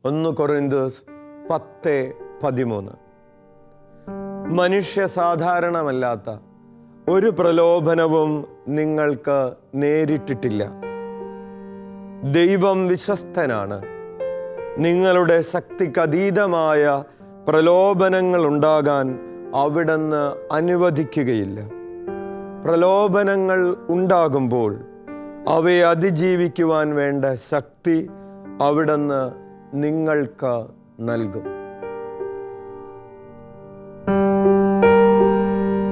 1 കൊറിന്തോസ് 10:13. മനുഷ്യ സാധാരണമല്ലാത്ത ഒരു പ്രലോഭനവും നിങ്ങൾക്ക് നേരിട്ടിട്ടില്ല. ദൈവം വിശ്വസ്തനാണ്. നിങ്ങളുടെ ശക്തിക്കതീതമായ പ്രലോഭനങ്ങൾ ഉണ്ടാകാൻ അവിടുന്ന് അനുവദിക്കുകയില്ല. പ്രലോഭനങ്ങൾ ഉണ്ടാകുമ്പോൾ അവയെ അതിജീവിക്കുവാൻ വേണ്ട ശക്തി അവിടുന്ന് നിങ്ങൾക്ക് നൽകും.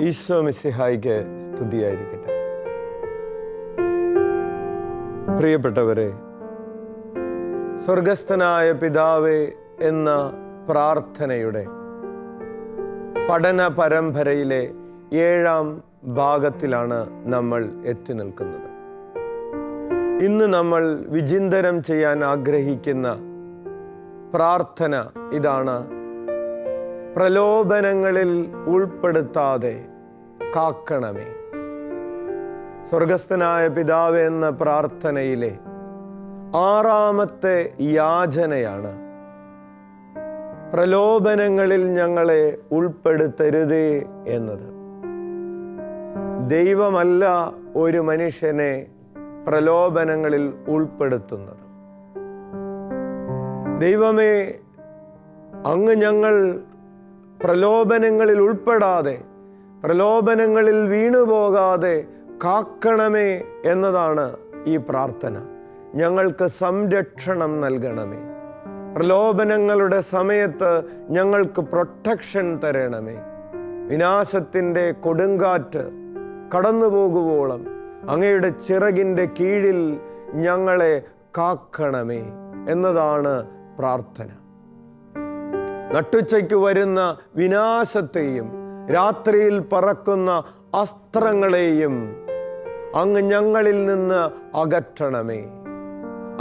ഈശോ മിശിഹായിക്ക് സ്തുതിയായിരിക്കട്ടെ. പ്രിയപ്പെട്ടവരെ, സ്വർഗസ്ഥനായ പിതാവേ എന്ന പ്രാർത്ഥനയുടെ പഠന പരമ്പരയിലെ 7ാം ഭാഗത്തിലാണ് നമ്മൾ എത്തി നിൽക്കുന്നത്. ഇന്ന് നമ്മൾ വിചിന്തനം ചെയ്യാൻ ആഗ്രഹിക്കുന്ന പ്രാർത്ഥന ഇതാണ്: പ്രലോഭനങ്ങളിൽ ഉൾപ്പെടുത്താതെ കാക്കണമേ. സ്വർഗസ്ഥനായ പിതാവേ എന്ന പ്രാർത്ഥനയിലെ 6ാമത്തെ യാചനയാണ് പ്രലോഭനങ്ങളിൽ ഞങ്ങളെ ഉൾപ്പെടുത്തരുതേ എന്നത്. ദൈവമല്ല ഒരു മനുഷ്യനെ പ്രലോഭനങ്ങളിൽ ഉൾപ്പെടുത്തുന്നത്. ദൈവമേ, അങ്ങ് ഞങ്ങൾ പ്രലോഭനങ്ങളിൽ ഉൾപ്പെടാതെ, പ്രലോഭനങ്ങളിൽ വീണുപോകാതെ കാക്കണമേ എന്നതാണ് ഈ പ്രാർത്ഥന. ഞങ്ങൾക്ക് സംരക്ഷണം നൽകണമേ. പ്രലോഭനങ്ങളുടെ സമയത്ത് ഞങ്ങൾക്ക് പ്രൊട്ടക്ഷൻ തരണമേ. വിനാശത്തിൻ്റെ കൊടുങ്കാറ്റ് കടന്നു പോകുവോളം അങ്ങയുടെ ചിറകിൻ്റെ കീഴിൽ ഞങ്ങളെ കാക്കണമേ എന്നതാണ് പ്രാർത്ഥന. നട്ടുച്ചയ്ക്ക് വരുന്ന വിനാശത്തെയും രാത്രിയിൽ പറക്കുന്ന അസ്ത്രങ്ങളെയും അങ്ങ് ഞങ്ങളിൽ നിന്ന് അകറ്റണമേ.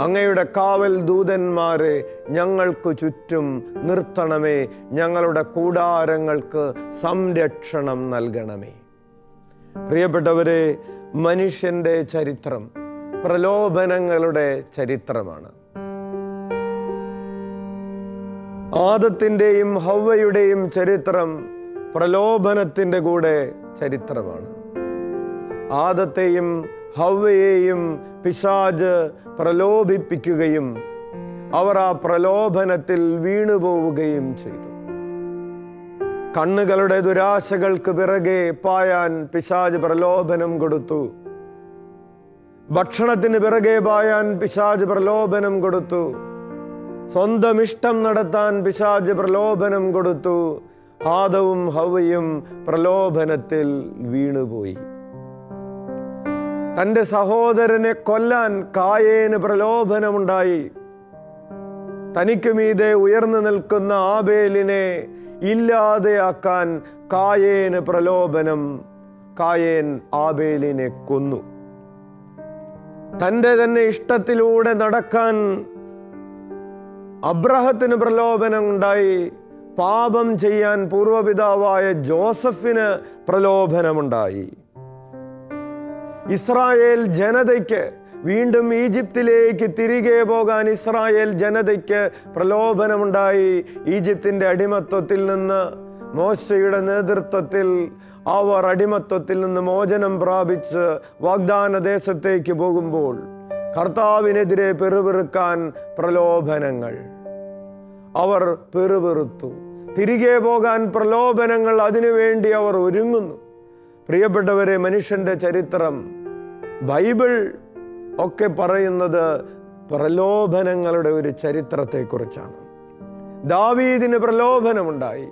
അങ്ങയുടെ കാവൽ ദൂതന്മാരെ ഞങ്ങൾക്ക് ചുറ്റും നിർത്തണമേ. ഞങ്ങളുടെ കൂടാരങ്ങൾക്ക് സംരക്ഷണം നൽകണമേ. പ്രിയപ്പെട്ടവരെ, മനുഷ്യൻ്റെ ചരിത്രം പ്രലോഭനങ്ങളുടെ ചരിത്രമാണ്. ആദത്തിൻ്റെയും ഹവ്വയുടെയും ചരിത്രം പ്രലോഭനത്തിൻ്റെ കൂടെ ചരിത്രമാണ്. ആദത്തെയും ഹവ്വയെയും പിശാച് പ്രലോഭിപ്പിക്കുകയും അവർ ആ പ്രലോഭനത്തിൽ വീണുപോവുകയും ചെയ്തു. കണ്ണുകളുടെ ദുരാശകൾക്ക് പിറകെ പായാൻ പിശാച് പ്രലോഭനം കൊടുത്തു. ഭക്ഷണത്തിന് പിറകെ പായാൻ പിശാച് പ്രലോഭനം കൊടുത്തു. സ്വന്തം ഇഷ്ടം നടത്താൻ പിശാച് പ്രലോഭനം കൊടുത്തു. ആദവും ഹവ്വയും പ്രലോഭനത്തിൽ വീണുപോയി. തൻ്റെ സഹോദരനെ കൊല്ലാൻ കായേന് പ്രലോഭനമുണ്ടായി. തനിക്ക് മീതെ ഉയർന്നു നിൽക്കുന്ന ആബേലിനെ ഇല്ലാതെയാക്കാൻ കായേന് പ്രലോഭനം. കായേൻ ആബേലിനെ കൊന്നു. തൻ്റെ തന്നെ ഇഷ്ടത്തിലൂടെ നടക്കാൻ അബ്രഹത്തിന് പ്രലോഭനം ഉണ്ടായി. പാപം ചെയ്യാൻ പൂർവപിതാവായ ജോസഫിന് പ്രലോഭനമുണ്ടായി. ഇസ്രായേൽ ജനതയ്ക്ക് വീണ്ടും ഈജിപ്തിലേക്ക് തിരികെ പോകാൻ ഇസ്രായേൽ ജനതയ്ക്ക് പ്രലോഭനമുണ്ടായി. ഈജിപ്തിൻ്റെ അടിമത്വത്തിൽ നിന്ന് മോശയുടെ നേതൃത്വത്തിൽ അവർ അടിമത്വത്തിൽ നിന്ന് മോചനം പ്രാപിച്ച് വാഗ്ദാന ദേശത്തേക്ക് പോകുമ്പോൾ കർത്താവിനെതിരെ പെറുപിറുക്കാൻ പ്രലോഭനങ്ങൾ. അവർ പെറുപിറുത്തു. തിരികെ പോകാൻ പ്രലോഭനങ്ങൾ. അതിനുവേണ്ടി അവർ ഒരുങ്ങുന്നു. പ്രിയപ്പെട്ടവരെ, മനുഷ്യൻ്റെ ചരിത്രം, ബൈബിൾ ഒക്കെ പറയുന്നത് പ്രലോഭനങ്ങളുടെ ഒരു ചരിത്രത്തെക്കുറിച്ചാണ്. ദാവീദിന് പ്രലോഭനമുണ്ടായി.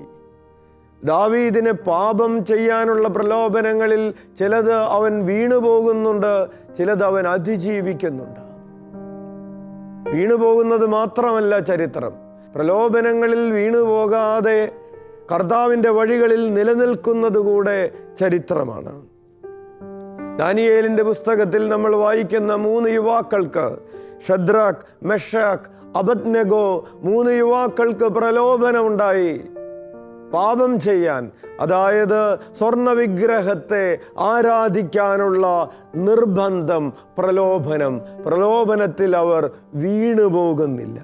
ദാവീദിന് പാപം ചെയ്യാനുള്ള പ്രലോഭനങ്ങളിൽ ചിലത് അവൻ വീണുപോകുന്നുണ്ട്, ചിലത് അവൻ അതിജീവിക്കുന്നുണ്ട്. വീണുപോകുന്നത് മാത്രമല്ല ചരിത്രം, പ്രലോഭനങ്ങളിൽ വീണുപോകാതെ കർത്താവിൻ്റെ വഴികളിൽ നിലനിൽക്കുന്നത് കൂടെ ചരിത്രമാണ്. ദാനിയേലിൻ്റെ പുസ്തകത്തിൽ നമ്മൾ വായിക്കുന്ന 3 യുവാക്കൾക്ക്, ഷദ്രാക്ക്, മെഷാക്ക്, അബദ്നെഗോ, 3 യുവാക്കൾക്ക് പ്രലോഭനമുണ്ടായി പാപം ചെയ്യാൻ. അതായത് സ്വർണ്ണ വിഗ്രഹത്തെ ആരാധിക്കാനുള്ള നിർബന്ധം, പ്രലോഭനത്തിൽ അവർ വീണുപോകുന്നില്ല.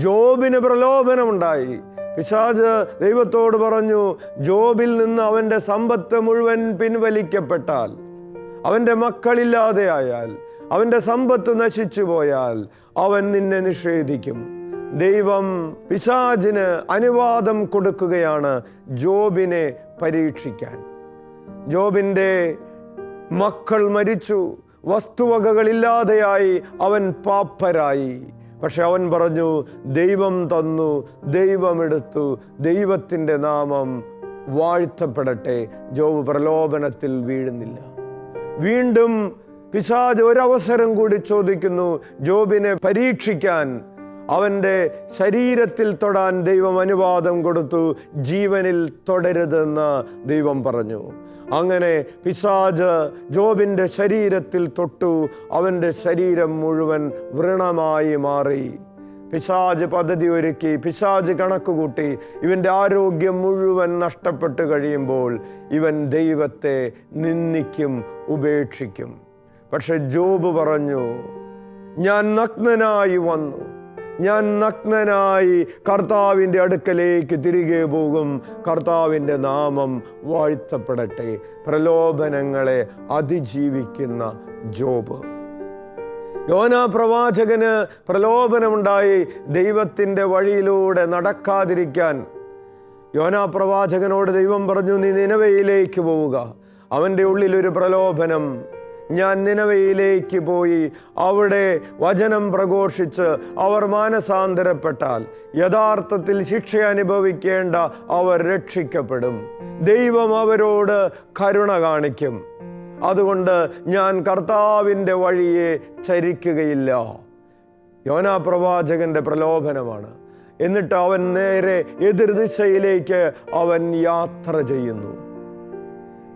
ജോബിന് പ്രലോഭനമുണ്ടായി. പിശാച് ദൈവത്തോട് പറഞ്ഞു, ജോബിൽ നിന്ന് അവൻ്റെ സമ്പത്ത് മുഴുവൻ പിൻവലിക്കപ്പെട്ടാൽ, അവൻ്റെ മക്കളില്ലാതെയായാൽ, അവൻ്റെ സമ്പത്ത് നശിച്ചു പോയാൽ അവൻ നിന്നെ നിഷേധിക്കും. ദൈവം പിശാചിന് അനുവാദം കൊടുക്കുകയാണ് ജോബിനെ പരീക്ഷിക്കാൻ. ജോബിൻ്റെ മക്കൾ മരിച്ചു, വസ്തുവകകളില്ലാതെയായി, അവൻ പാപ്പരായി. പക്ഷെ അവൻ പറഞ്ഞു, ദൈവം തന്നു, ദൈവമെടുത്തു, ദൈവത്തിൻ്റെ നാമം വാഴ്ത്തപ്പെടട്ടെ. ജോബ് പ്രലോഭനത്തിൽ വീഴുന്നില്ല. വീണ്ടും പിശാച് ഒരവസരം കൂടി ചോദിക്കുന്നു ജോബിനെ പരീക്ഷിക്കാൻ. അവൻ്റെ ശരീരത്തിൽ തൊടാൻ ദൈവം അനുവാദം കൊടുത്തു. ജീവനിൽ തൊടരുതെന്ന് ദൈവം പറഞ്ഞു. അങ്ങനെ പിശാച് ജോബിൻ്റെ ശരീരത്തിൽ തൊട്ടു. അവൻ്റെ ശരീരം മുഴുവൻ വ്രണമായി മാറി. പിശാച് പദ്ധതി ഒരുക്കി, പിശാച് കണക്കുകൂട്ടി. ഇവൻ്റെ ആരോഗ്യം മുഴുവൻ നഷ്ടപ്പെട്ടു കഴിയുമ്പോൾ ഇവൻ ദൈവത്തെ നിന്ദിക്കും, ഉപേക്ഷിക്കും. പക്ഷെ ജോബ് പറഞ്ഞു, ഞാൻ നഗ്നനായി വന്നു, ഞാൻ നഗ്നനായി കർത്താവിൻ്റെ അടുക്കലേക്ക് തിരികെ പോകും. കർത്താവിൻ്റെ നാമം വാഴ്ത്തപ്പെടട്ടെ. പ്രലോഭനങ്ങളെ അതിജീവിക്കുന്ന ജോബ്. യോനാ പ്രവാചകന് പ്രലോഭനമുണ്ടായി ദൈവത്തിൻ്റെ വഴിയിലൂടെ നടക്കാതിരിക്കാൻ. യോനാ പ്രവാചകനോട് ദൈവം പറഞ്ഞു, നീ നിനവയിലേക്ക് പോവുക. അവൻ്റെ ഉള്ളിലൊരു പ്രലോഭനം. ഞാൻ നിനവയിലേക്ക് പോയി അവിടെ വചനം പ്രഘോഷിച്ച് അവർ മാനസാന്തരപ്പെട്ടാൽ യഥാർത്ഥത്തിൽ ശിക്ഷ അനുഭവിക്കേണ്ട അവർ രക്ഷിക്കപ്പെടും. ദൈവം അവരോട് കരുണ കാണിക്കും. അതുകൊണ്ട് ഞാൻ കർത്താവിൻ്റെ വഴിയെ ചരിക്കുകയില്ല. യോനാ പ്രവാചകന്റെ പ്രലോഭനമാണ്. എന്നിട്ട് അവൻ നേരെ എതിർദിശയിലേക്ക് അവൻ യാത്ര ചെയ്യുന്നു.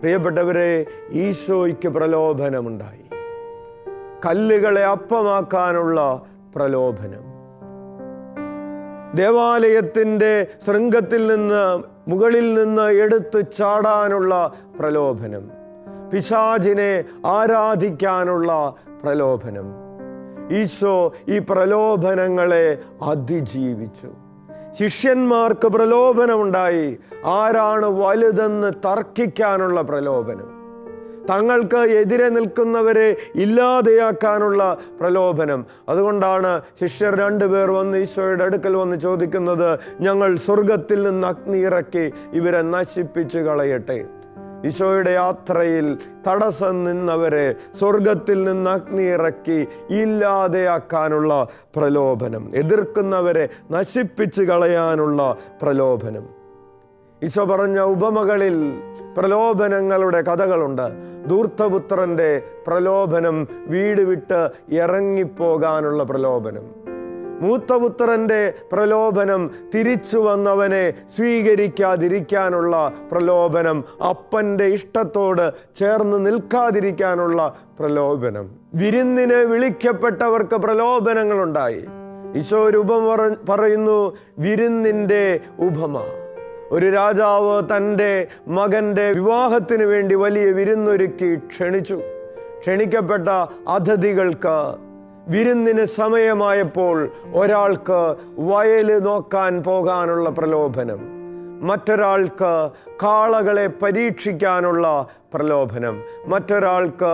പ്രിയപ്പെട്ടവരെ, ഈശോയ്ക്ക് പ്രലോഭനമുണ്ടായി. കല്ലുകളെ അപ്പമാക്കാനുള്ള പ്രലോഭനം. ദേവാലയത്തിൻ്റെ ശൃംഗത്തിൽ നിന്ന് മുകളിൽ നിന്ന് എടുത്തു ചാടാനുള്ള പ്രലോഭനം. പിശാചിനെ ആരാധിക്കാനുള്ള പ്രലോഭനം. ഈശോ ഈ പ്രലോഭനങ്ങളെ അതിജീവിച്ചു. ശിഷ്യന്മാർക്ക് പ്രലോഭനമുണ്ടായി. ആരാണ് വലുതെന്ന് തർക്കിക്കാനുള്ള പ്രലോഭനം. തങ്ങൾക്ക് എതിരെ നിൽക്കുന്നവരെ ഇല്ലാതെയാക്കാനുള്ള പ്രലോഭനം. അതുകൊണ്ടാണ് ശിഷ്യർ 2 പേർ വന്ന് ഈശോയുടെ അടുക്കൽ വന്ന് ചോദിക്കുന്നത്, ഞങ്ങൾ സ്വർഗത്തിൽ നിന്ന് അഗ്നി ഇറക്കി ഇവരെ നശിപ്പിച്ചു കളയട്ടെ. ഈശോയുടെ യാത്രയിൽ തടസ്സം നിന്നവരെ സ്വർഗത്തിൽ നിന്ന് അഗ്നി ഇറക്കി ഇല്ലാതെയാക്കാനുള്ള പ്രലോഭനം, എതിർക്കുന്നവരെ നശിപ്പിച്ച് കളയാനുള്ള പ്രലോഭനം. ഈശോ പറഞ്ഞ ഉപമകളിൽ പ്രലോഭനങ്ങളുടെ കഥകളുണ്ട്. ധൂർത്തപുത്രൻ്റെ പ്രലോഭനം, വീട് വിട്ട് ഇറങ്ങിപ്പോകാനുള്ള പ്രലോഭനം. മൂത്തപുത്രൻ്റെ പ്രലോഭനം, തിരിച്ചു വന്നവനെ സ്വീകരിക്കാതിരിക്കാനുള്ള പ്രലോഭനം. അപ്പൻ്റെ ഇഷ്ടത്തോട് ചേർന്ന് നിൽക്കാതിരിക്കാനുള്ള പ്രലോഭനം. വിരുന്നിന് വിളിക്കപ്പെട്ടവർക്ക് പ്രലോഭനങ്ങളുണ്ടായി. ഈശോ ഒരു ഉപമ പറയുന്നു, വിരുന്നിൻ്റെ ഉപമ. ഒരു രാജാവ് തൻ്റെ മകൻ്റെ വിവാഹത്തിന് വേണ്ടി വലിയ വിരുന്നൊരുക്കി ക്ഷണിച്ചു. ക്ഷണിക്കപ്പെട്ട അതിഥികൾക്ക് വിരുന്നിന് സമയമായപ്പോൾ ഒരാൾക്ക് വയൽ നോക്കാൻ പോകാനുള്ള പ്രലോഭനം, മറ്റൊരാൾക്ക് കാളകളെ പരീക്ഷിക്കാനുള്ള പ്രലോഭനം, മറ്റൊരാൾക്ക്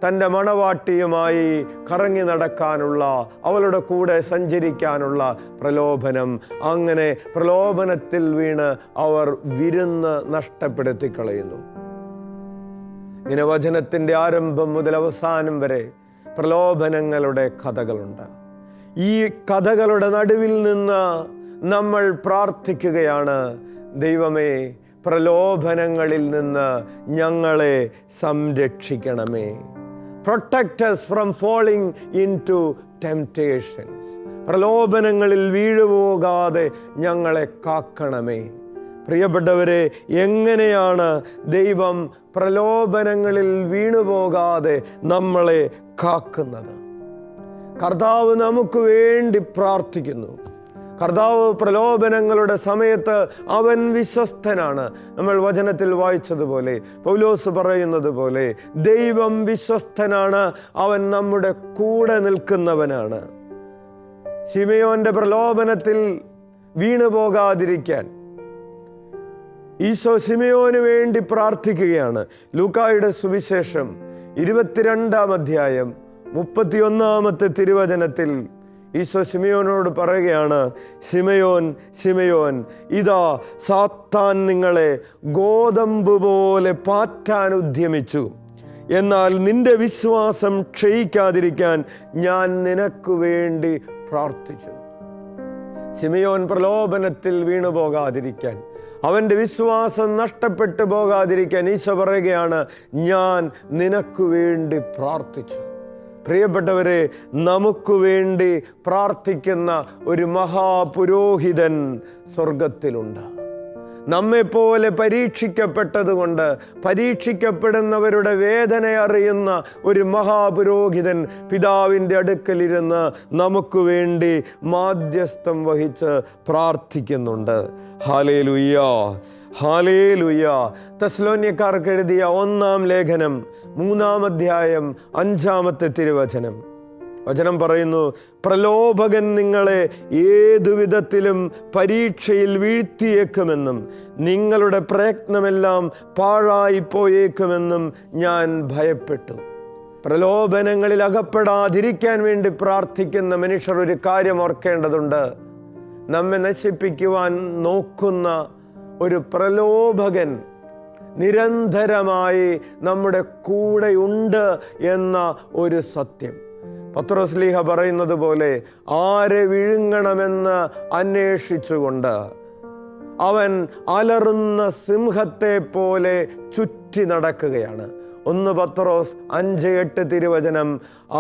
തൻ്റെ മണവാട്ടിയുമായി കറങ്ങി നടക്കാനുള്ള, അവളുടെ കൂടെ സഞ്ചരിക്കാനുള്ള പ്രലോഭനം. അങ്ങനെ പ്രലോഭനത്തിൽ വീണ് അവർ വിരുന്ന് നഷ്ടപ്പെടുത്തി കളയുന്നു. ഇങ്ങനെ വചനത്തിൻ്റെ ആരംഭം മുതൽ അവസാനം വരെ പ്രലോഭനങ്ങളുടെ കഥകളുണ്ട്. ഈ കഥകളുടെ നടുവിൽ നിന്ന് നമ്മൾ പ്രാർത്ഥിക്കുകയാണ്, ദൈവമേ, പ്രലോഭനങ്ങളിൽ നിന്ന് ഞങ്ങളെ സംരക്ഷിക്കണമേ. Protect us from falling into temptations. പ്രലോഭനങ്ങളിൽ വീഴുപോകാതെ ഞങ്ങളെ കാക്കണമേ. പ്രിയപ്പെട്ടവരെ, എങ്ങനെയാണ് ദൈവം പ്രലോഭനങ്ങളിൽ വീണുപോകാതെ നമ്മളെ കാക്കുന്നത്? കർത്താവ് നമുക്ക് വേണ്ടി പ്രാർത്ഥിക്കുന്നു. കർത്താവ് പ്രലോഭനങ്ങളുടെ സമയത്ത് അവൻ വിശ്വസ്തനാണ്. നമ്മൾ വചനത്തിൽ വായിച്ചതുപോലെ, പൗലോസ് പറയുന്നത് പോലെ, ദൈവം വിശ്വസ്തനാണ്, അവൻ നമ്മുടെ കൂടെ നിൽക്കുന്നവനാണ്. ശിമയോന്റെ പ്രലോഭനത്തിൽ വീണു പോകാതിരിക്കാൻ ഈശോ ശിമയോന് വേണ്ടി പ്രാർത്ഥിക്കുകയാണ്. ലൂക്കായുടെ സുവിശേഷം 22-ാം അധ്യായം 31-ാമത്തെ തിരുവചനത്തിൽ ഈശോ ശിമയോനോട് പറയുകയാണ്, ശിമയോൻ ശിമയോൻ, ഇതാ സാത്താൻ നിങ്ങളെ ഗോതമ്പ് പോലെ പാറ്റാൻ ഉദ്യമിച്ചു. എന്നാൽ നിന്റെ വിശ്വാസം ക്ഷയിക്കാതിരിക്കാൻ ഞാൻ നിനക്ക് വേണ്ടി പ്രാർത്ഥിച്ചു. ശിമയോൻ പ്രലോഭനത്തിൽ വീണു പോകാതിരിക്കാൻ, അവൻ്റെ വിശ്വാസം നഷ്ടപ്പെട്ടു പോകാതിരിക്കാൻ ഈശോ പറയുകയാണ്, ഞാൻ നിനക്ക് വേണ്ടി പ്രാർത്ഥിച്ചു. പ്രിയപ്പെട്ടവരെ, നമുക്ക് വേണ്ടി പ്രാർത്ഥിക്കുന്ന ഒരു മഹാപുരോഹിതൻ സ്വർഗത്തിലുണ്ട്. നമ്മെപ്പോലെ പരീക്ഷിക്കപ്പെട്ടതുകൊണ്ട് പരീക്ഷിക്കപ്പെടുന്നവരുടെ വേദന അറിയുന്ന ഒരു മഹാപുരോഹിതൻ പിതാവിൻ്റെ അടുക്കലിരുന്ന് നമുക്ക് വേണ്ടി മാധ്യസ്ഥം വഹിച്ച് പ്രാർത്ഥിക്കുന്നുണ്ട്. Hallelujah, hallelujah. തെസ്സലോനിയക്കാർക്ക് എഴുതിയ 1-ാം ലേഖനം 3-ാം അധ്യായം 5-ാമത്തെ തിരുവചനം. വചനം പറയുന്നു, പ്രലോഭകൻ നിങ്ങളെ ഏതുവിധത്തിലും പരീക്ഷയിൽ വീഴ്ത്തിയേക്കുമെന്നും നിങ്ങളുടെ പ്രയത്നമെല്ലാം പാഴായിപ്പോയേക്കുമെന്നും ഞാൻ ഭയപ്പെട്ടു. പ്രലോഭനങ്ങളിൽ അകപ്പെടാതിരിക്കാൻ വേണ്ടി പ്രാർത്ഥിക്കുന്ന മനുഷ്യർ ഒരു കാര്യം ഓർക്കേണ്ടതുണ്ട്. നമ്മെ നശിപ്പിക്കുവാൻ നോക്കുന്ന ഒരു പ്രലോഭകൻ നിരന്തരമായി നമ്മുടെ കൂടെയുണ്ട് എന്ന ഒരു സത്യം. പത്രോസ്ലീഹ പറയുന്നത് പോലെ, ആരെ വിഴുങ്ങണമെന്ന് അന്വേഷിച്ചുകൊണ്ട് അവൻ അലറുന്ന സിംഹത്തെ പോലെ ചുറ്റി നടക്കുകയാണ്. 1 പത്രോസ് 5-8 തിരുവചനം,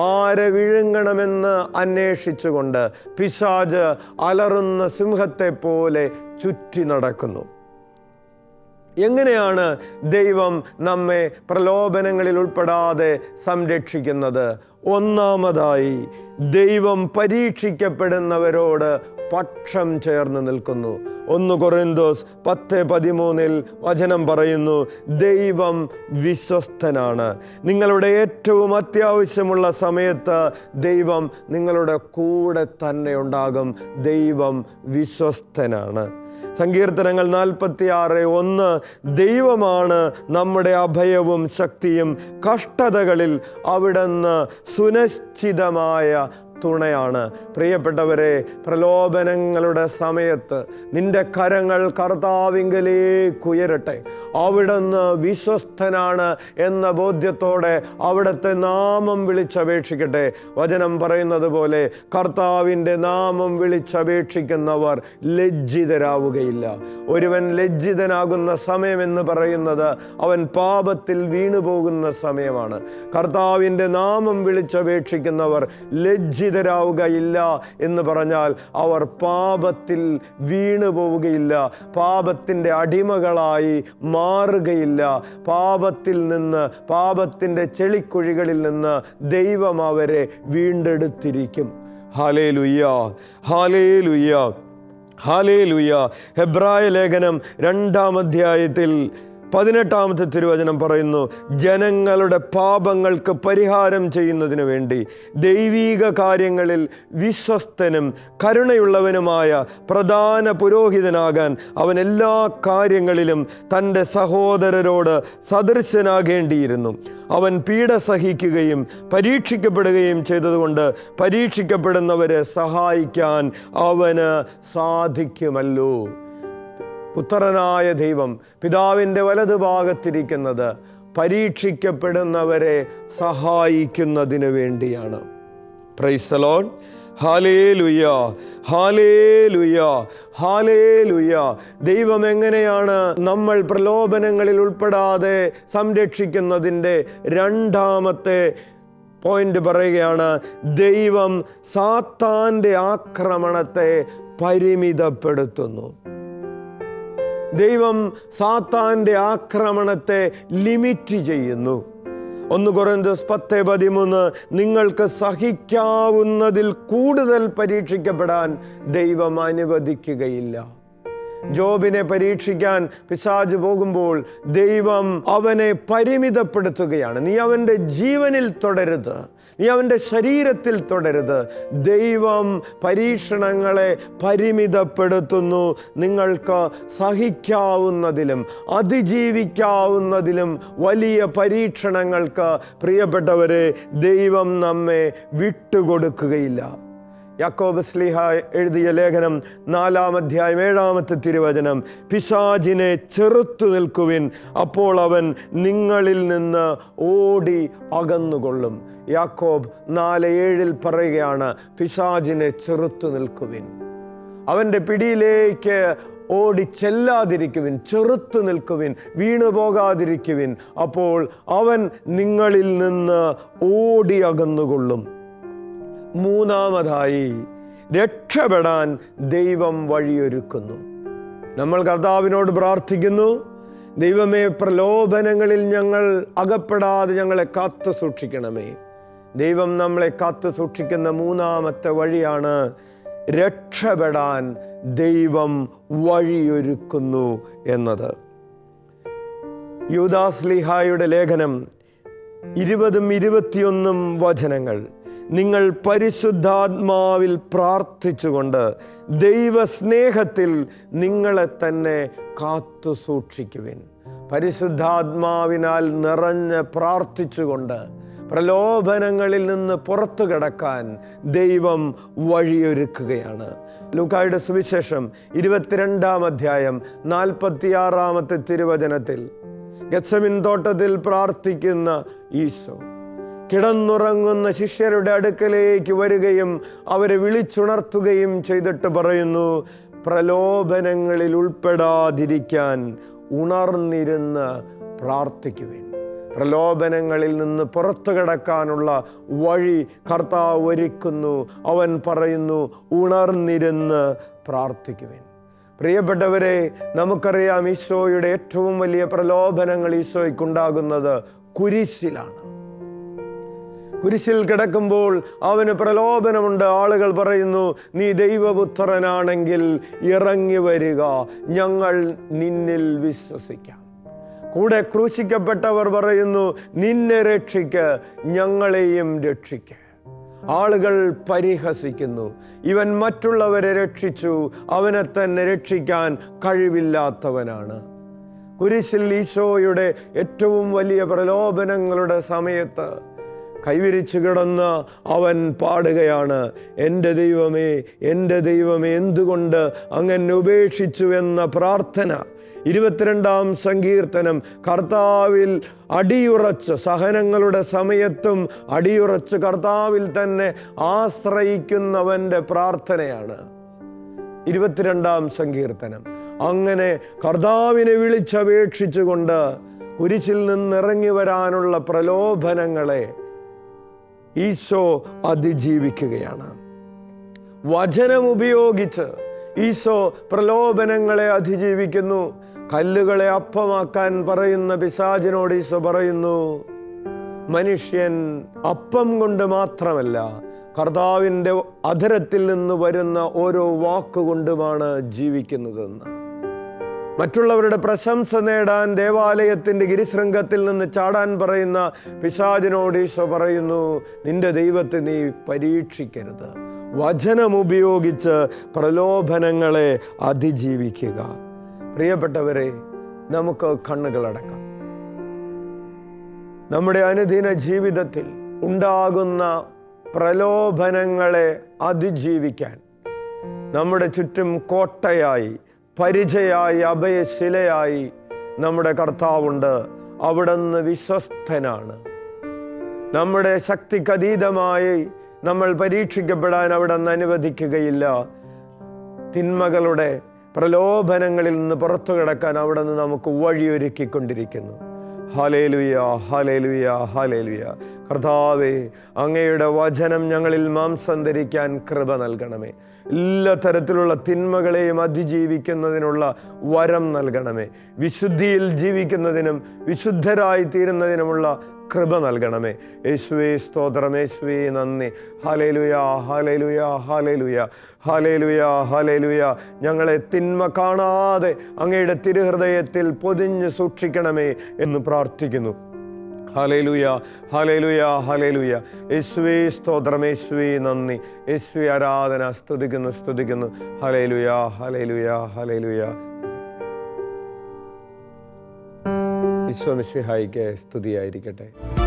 ആരെ വിഴുങ്ങണമെന്ന് അന്വേഷിച്ചുകൊണ്ട് പിശാച് അലറുന്ന സിംഹത്തെ പോലെ ചുറ്റി നടക്കുന്നു. എങ്ങനെയാണ് ദൈവം നമ്മെ പ്രലോഭനങ്ങളിൽ ഉൾപ്പെടാതെ സംരക്ഷിക്കുന്നത്? ഒന്നാമതായി, ദൈവം പരീക്ഷിക്കപ്പെടുന്നവരോട് പക്ഷം ചേർന്ന് നിൽക്കുന്നു. 1 കൊറിന്തോസ് 10:13 വചനം പറയുന്നു, ദൈവം വിശ്വസ്തനാണ്. നിങ്ങളുടെ ഏറ്റവും അത്യാവശ്യമുള്ള സമയത്ത് ദൈവം നിങ്ങളുടെ കൂടെ തന്നെ ഉണ്ടാകും. ദൈവം വിശ്വസ്തനാണ്. സങ്കീർത്തനങ്ങൾ 46:1, ദൈവമാണ് നമ്മുടെ അഭയവും ശക്തിയും, കഷ്ടതകളിൽ അവിടുന്ന് സുനിശ്ചിതമായ തുണയാണ്. പ്രിയപ്പെട്ടവരെ, പ്രലോഭനങ്ങളുടെ സമയത്ത് നിന്റെ കരങ്ങൾ കർത്താവിങ്കലേക്ക് ഉയരട്ടെ. അവിടുന്ന് വിശ്വസ്തനാണ് എന്ന ബോധ്യത്തോടെ അവിടുത്തെ നാമം വിളിച്ചപേക്ഷിക്കട്ടെ. വചനം പറയുന്നത് പോലെ കർത്താവിൻ്റെ നാമം വിളിച്ചപേക്ഷിക്കുന്നവർ ലജ്ജിതരാവുകയില്ല. ഒരുവൻ ലജ്ജിതനാകുന്ന സമയമെന്ന് പറയുന്നത് അവൻ പാപത്തിൽ വീണുപോകുന്ന സമയമാണ്. കർത്താവിൻ്റെ നാമം വിളിച്ചപേക്ഷിക്കുന്നവർ ലജ്ജിതരാവുകയില്ല എന്ന് പറഞ്ഞാൽ അവർ പാപത്തിൽ വീണു പോവുകയില്ല, പാപത്തിൻ്റെ അടിമകളായി മാറുകയില്ല. പാപത്തിൽ നിന്ന്, പാപത്തിൻ്റെ ചെളിക്കുഴികളിൽ നിന്ന് ദൈവം അവരെ വീണ്ടെടുത്തിരിക്കും. Hallelujah, hallelujah, hallelujah. ഹെബ്രായ ലേഖനം 2-ാം അധ്യായത്തിൽ 18-ാമത്തെ തിരുവചനം പറയുന്നു, ജനങ്ങളുടെ പാപങ്ങൾക്ക് പരിഹാരം ചെയ്യുന്നതിന് വേണ്ടി ദൈവീക കാര്യങ്ങളിൽ വിശ്വസ്തനും കരുണയുള്ളവനുമായ പ്രധാന പുരോഹിതനാകാൻ അവൻ എല്ലാ കാര്യങ്ങളിലും തൻ്റെ സഹോദരരോട് സദൃശനാകേണ്ടിയിരുന്നു. അവൻ പീഡ സഹിക്കുകയും പരീക്ഷിക്കപ്പെടുകയും ചെയ്തതുകൊണ്ട് പരീക്ഷിക്കപ്പെടുന്നവരെ സഹായിക്കാൻ അവന് സാധിക്കുമല്ലോ. പുത്രനായ ദൈവം പിതാവിൻ്റെ വലതുഭാഗത്തിരിക്കുന്നത് പരീക്ഷിക്കപ്പെടുന്നവരെ സഹായിക്കുന്നതിന് വേണ്ടിയാണ്. Praise the Lord. Hallelujah, hallelujah, hallelujah. ദൈവം എങ്ങനെയാണ് നമ്മൾ പ്രലോഭനങ്ങളിൽ ഉൾപ്പെടാതെ സംരക്ഷിക്കുന്നതിൻ്റെ 2-ാമത്തെ പോയിന്റ് പറയുകയാണ്, ദൈവം സാത്താൻ്റെ ആക്രമണത്തെ പരിമിതപ്പെടുത്തുന്നു. ദൈവം സാത്താൻ്റെ ആക്രമണത്തെ ലിമിറ്റ് ചെയ്യുന്നു. 1 കൊറിന്തോസ് 10:13, നിങ്ങൾക്ക് സഹിക്കാവുന്നതിൽ കൂടുതൽ പരീക്ഷിക്കപ്പെടാൻ ദൈവം അനുവദിക്കുകയില്ല. ജോബിനെ പരീക്ഷിക്കാൻ പിശാച് പോകുമ്പോൾ ദൈവം അവനെ പരിമിതപ്പെടുത്തുകയാണ്. നീ അവൻ്റെ ജീവനിൽ തൊടരുത്, നീ അവൻ്റെ ശരീരത്തിൽ തൊടരുത്. ദൈവം പരീക്ഷണങ്ങളെ പരിമിതപ്പെടുത്തുന്നു. നിങ്ങൾക്ക് സഹിക്കാവുന്നതിലും അതിജീവിക്കാവുന്നതിലും വലിയ പരീക്ഷണങ്ങൾക്ക് പ്രിയപ്പെട്ടവരെ ദൈവം നമ്മെ വിട്ടുകൊടുക്കുകയില്ല. യാക്കോബ് ശ്ലീഹ എഴുതിയ ലേഖനം 4-ാം അധ്യായം 7-ാമത്തെ തിരുവചനം, പിശാചിനെ ചെറുത്തു നിൽക്കുവിൻ, അപ്പോൾ അവൻ നിങ്ങളിൽ നിന്ന് ഓടി അകന്നുകൊള്ളും. യാക്കോബ് 4:7 പറയുകയാണ്, പിശാചിനെ ചെറുത്തു നിൽക്കുവിൻ, അവൻ്റെ പിടിയിലേക്ക് ഓടി ചെല്ലാതിരിക്കുവിൻ, ചെറുത്തു നിൽക്കുവിൻ, വീണു പോകാതിരിക്കുവിൻ, അപ്പോൾ അവൻ നിങ്ങളിൽ നിന്ന് ഓടി അകന്നുകൊള്ളും. മൂന്നാമതായി, രക്ഷപ്പെടാൻ ദൈവം വഴിയൊരുക്കുന്നു. നമ്മൾ കർത്താവിനോട് പ്രാർത്ഥിക്കുന്നു, ദൈവമേ, പ്രലോഭനങ്ങളിൽ ഞങ്ങൾ അകപ്പെടാതെ ഞങ്ങളെ കാത്തു സൂക്ഷിക്കണമേ. ദൈവം നമ്മളെ കാത്തു സൂക്ഷിക്കുന്ന മൂന്നാമത്തെ വഴിയാണ് രക്ഷപ്പെടാൻ ദൈവം വഴിയൊരുക്കുന്നു എന്നത്. യൂദാസ്ലീഹായുടെ ലേഖനം 20-21 വചനങ്ങൾ, നിങ്ങൾ പരിശുദ്ധാത്മാവിൽ പ്രാർത്ഥിച്ചുകൊണ്ട് ദൈവസ്നേഹത്തിൽ നിങ്ങളെ തന്നെ കാത്തു സൂക്ഷിക്കുവിൻ. പരിശുദ്ധാത്മാവിനാൽ നിറഞ്ഞ് പ്രാർത്ഥിച്ചുകൊണ്ട് പ്രലോഭനങ്ങളിൽ നിന്ന് പുറത്തു കടക്കാൻ ദൈവം വഴിയൊരുക്കുകയാണ്. ലൂക്കായുടെ സുവിശേഷം 22-ാം അധ്യായം 46-ാമത്തെ തിരുവചനത്തിൽ ഗത്സമിൻ തോട്ടത്തിൽ പ്രാർത്ഥിക്കുന്ന ഈശോ കിടന്നുറങ്ങുന്ന ശിഷ്യരുടെ അടുക്കലേക്ക് വരികയും അവരെ വിളിച്ചുണർത്തുകയും ചെയ്തിട്ട് പറയുന്നു, പ്രലോഭനങ്ങളിൽ ഉൾപ്പെടാതിരിക്കാൻ ഉണർന്നിരുന്ന് പ്രാർത്ഥിക്കുവിൻ. പ്രലോഭനങ്ങളിൽ നിന്ന് പുറത്തു കടക്കാനുള്ള വഴി കർത്താവ് ഒരുക്കുന്നു. അവൻ പറയുന്നു, ഉണർന്നിരുന്ന് പ്രാർത്ഥിക്കുവിൻ. പ്രിയപ്പെട്ടവരെ, നമുക്കറിയാം ഈശോയുടെ ഏറ്റവും വലിയ പ്രലോഭനങ്ങൾ ഈശോയ്ക്കുണ്ടാകുന്നത് കുരിശിലാണ്. കുരിശിൽ കിടക്കുമ്പോൾ അവന് പ്രലോഭനമുണ്ട്. ആളുകൾ പറയുന്നു, നീ ദൈവപുത്രനാണെങ്കിൽ ഇറങ്ങി വരിക, ഞങ്ങൾ നിന്നിൽ വിശ്വസിക്കാം. കൂടെ ക്രൂശിക്കപ്പെട്ടവർ പറയുന്നു, നിന്നെ രക്ഷിക്ക്, ഞങ്ങളെയും രക്ഷിക്ക്. ആളുകൾ പരിഹസിക്കുന്നു, ഇവൻ മറ്റുള്ളവരെ രക്ഷിച്ചു, അവനെ തന്നെ രക്ഷിക്കാൻ കഴിവില്ലാത്തവനാണ്. കുരിശിൽ ഈശോയുടെ ഏറ്റവും വലിയ പ്രലോഭനങ്ങളുടെ സമയത്ത് കൈവിരിച്ചു കിടന്ന് അവൻ പാടുകയാണ്, എൻ്റെ ദൈവമേ, എൻ്റെ ദൈവമേ, എന്തുകൊണ്ട് അങ്ങെന്നെ ഉപേക്ഷിച്ചു എന്ന പ്രാർത്ഥന. 22-ാം സങ്കീർത്തനം കർത്താവിൽ അടിയുറച്ച്, സഹനങ്ങളുടെ സമയത്തും അടിയുറച്ച് കർത്താവിൽ തന്നെ ആശ്രയിക്കുന്നവൻ്റെ പ്രാർത്ഥനയാണ് 22-ാം സങ്കീർത്തനം. അങ്ങനെ കർത്താവിനെ വിളിച്ചപേക്ഷിച്ചുകൊണ്ട് കുരിശിൽ നിന്നിറങ്ങി വരാനുള്ള പ്രലോഭനങ്ങളെ ഈശോ അതിജീവിക്കുകയാണ്. വചനം ഉപയോഗിച്ച് ഈശോ പ്രലോഭനങ്ങളെ അതിജീവിക്കുന്നു. കല്ലുകളെ അപ്പമാക്കാൻ പറയുന്ന പിശാചിനോട് ഈശോ പറയുന്നു, മനുഷ്യൻ അപ്പം കൊണ്ട് മാത്രമല്ല കർത്താവിൻ്റെ അധരത്തിൽ നിന്ന് വരുന്ന ഓരോ വാക്കുകൊണ്ടുമാണ് ജീവിക്കുന്നതെന്ന്. മറ്റുള്ളവരുടെ പ്രശംസ നേടാൻ ദേവാലയത്തിൻ്റെ ഗിരിശൃംഗത്തിൽ നിന്ന് ചാടാൻ പറയുന്ന പിശാചിനോട് ഈശോ പറയുന്നു, നിന്റെ ദൈവത്തെ നീ പരീക്ഷിക്കരുത്. വചനം ഉപയോഗിച്ച് പ്രലോഭനങ്ങളെ അതിജീവിക്കുക. പ്രിയപ്പെട്ടവരെ, നമുക്ക് കണ്ണുകളടക്കാം. നമ്മുടെ അനുദിന ജീവിതത്തിൽ ഉണ്ടാകുന്ന പ്രലോഭനങ്ങളെ അതിജീവിക്കാൻ നമ്മുടെ ചുറ്റും കോട്ടയായി, പരിചയായി, അഭയശിലയായി നമ്മുടെ കർത്താവുണ്ട്. അവിടുന്ന് വിശ്വസ്തനാണ്. നമ്മുടെ ശക്തിക്കതീതമായി നമ്മൾ പരീക്ഷിക്കപ്പെടാൻ അവിടുന്ന് അനുവദിക്കുകയില്ല. തിന്മകളുടെ പ്രലോഭനങ്ങളിൽ നിന്ന് പുറത്തു കിടക്കാൻ അവിടുന്ന് നമുക്ക് വഴിയൊരുക്കിക്കൊണ്ടിരിക്കുന്നു. Hallelujah, hallelujah, hallelujah. കർത്താവേ, അങ്ങയുടെ വചനം ഞങ്ങളിൽ മാംസം ധരിക്കാൻ കൃപ നൽകണമേ. എല്ലാ തരത്തിലുള്ള തിന്മകളെയും അതിജീവിക്കുന്നതിനുള്ള വരം നൽകണമേ. വിശുദ്ധിയിൽ ജീവിക്കുന്നതിനും വിശുദ്ധരായി തീരുന്നതിനുമുള്ള കൃപ നൽകണമേ. യേശുവേ സ്തോത്രം, യേശുവേ നന്ദി. Hallelujah, hallelujah, hallelujah, hallelujah, hallelujah. ഞങ്ങളെ തിന്മ കാണാതെ അങ്ങയുടെ തിരുഹൃദയത്തിൽ പൊതിഞ്ഞ് സൂക്ഷിക്കണമേ എന്ന് പ്രാർത്ഥിക്കുന്നു. Hallelujah, hallelujah, hallelujah. യേശുവേ സ്തോത്രം, യേശുവേ നന്ദി. യേശുവേ ആരാധന. സ്തുതിക്കുന്നു, സ്തുതിക്കുന്നു. Hallelujah, hallelujah, hallelujah. ഈശോ മിശിഹായിക്ക് സ്തുതിയായിരിക്കട്ടെ.